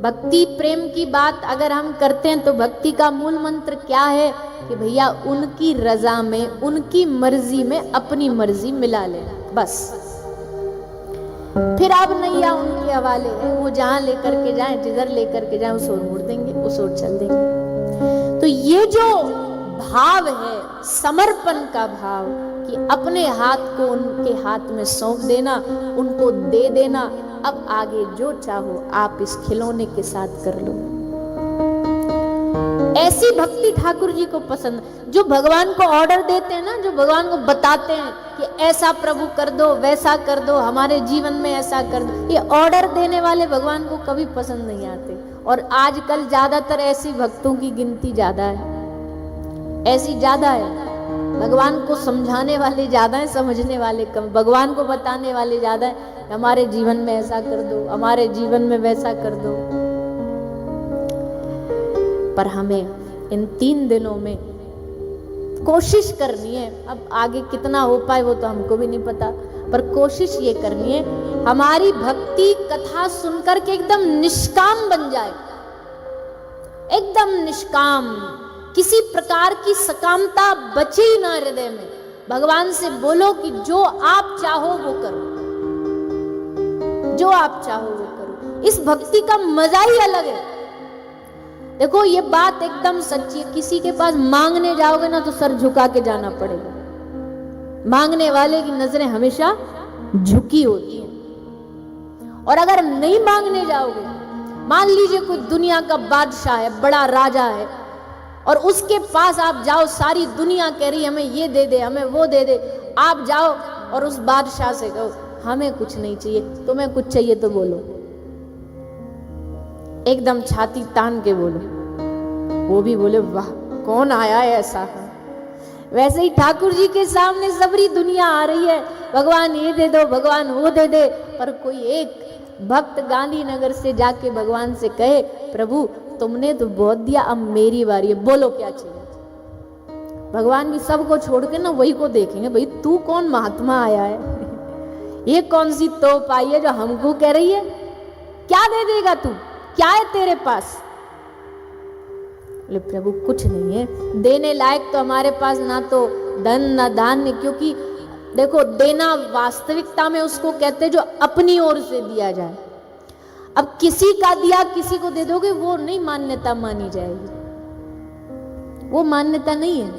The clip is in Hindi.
भक्ति प्रेम की बात अगर हम करते हैं तो भक्ति का मूल मंत्र क्या है कि भैया उनकी रजा में, उनकी मर्जी में अपनी मर्जी मिला लेना, बस। फिर अब नैया उनके हवाले है, वो जहां लेकर के जाए, जिधर लेकर के जाए उस ओर मुड़ देंगे, उस ओर चल देंगे। तो ये जो भाव है, समर्पण का भाव, कि अपने हाथ को उनके हाथ में सौंप देना, उनको दे देना, अब आगे जो चाहो आप इस खिलौने के साथ कर लो। ऐसी भक्ति ठाकुर जी को पसंद, जो भगवान को ऑर्डर देते हैं ना, जो भगवान को बताते हैं कि ऐसा प्रभु कर दो, वैसा कर दो, हमारे जीवन में ऐसा कर दो, ये ऑर्डर देने वाले भगवान को कभी पसंद नहीं आते। और आजकल ज्यादातर ऐसी भक्तों की गिनती ज्यादा है, ऐसी ज्यादा है। भगवान को समझाने वाले ज्यादा है, समझने वाले कम। भगवान को बताने वाले ज्यादा है, हमारे जीवन में ऐसा कर दो, हमारे जीवन में वैसा कर दो। पर हमें इन 3 दिनों में कोशिश करनी है, अब आगे कितना हो पाए वो तो हमको भी नहीं पता, पर कोशिश ये करनी है हमारी भक्ति कथा सुनकर के एकदम निष्काम बन जाए, एकदम निष्काम, किसी प्रकार की सकामता बचे ही ना हृदय में। भगवान से बोलो कि जो आप चाहो वो करो, जो आप चाहो वो करो। इस भक्ति का मजा ही अलग है। देखो ये बात एकदम सच्ची है, किसी के पास मांगने जाओगे ना तो सर झुका के जाना पड़ेगा। मांगने वाले की नजरें हमेशा झुकी होती हैं। और अगर नहीं मांगने जाओगे, मान लीजिए कोई दुनिया का बादशाह है, बड़ा राजा है, और उसके पास आप जाओ, सारी दुनिया कह रही हमें ये दे दे, हमें वो दे दे, आप जाओ और उस बादशाह से कहो हमें कुछ नहीं चाहिए, तुम्हें कुछ चाहिए तो बोलो, एकदम छाती तान के बोलो, वो भी बोले वाह कौन आया है ऐसा। वैसे ही ठाकुर जी के सामने सबरी दुनिया आ रही है, भगवान ये दे दो, भगवान वो दे दे, पर कोई एक भक्त गांधीनगर से जाके भगवान से कहे प्रभु तुमने तो बहुत दिया, अब मेरी बारी है, बोलो क्या चाहिए। भगवान भी सबको छोड़ के ना वही को देखेंगे, भाई तू कौन महात्मा आया है, ये कौन सी तोप आई है जो हमको कह रही है, क्या दे देगा तू, क्या है तेरे पास। बोले प्रभु कुछ नहीं है, देने लायक तो हमारे पास ना तो धन ना धान्य, क्योंकि देखो देना वास्तविकता में उसको कहते हैं जो अपनी ओर से दिया जाए। अब किसी का दिया किसी को दे दोगे वो नहीं मान्यता मानी जाएगी, वो मान्यता नहीं है।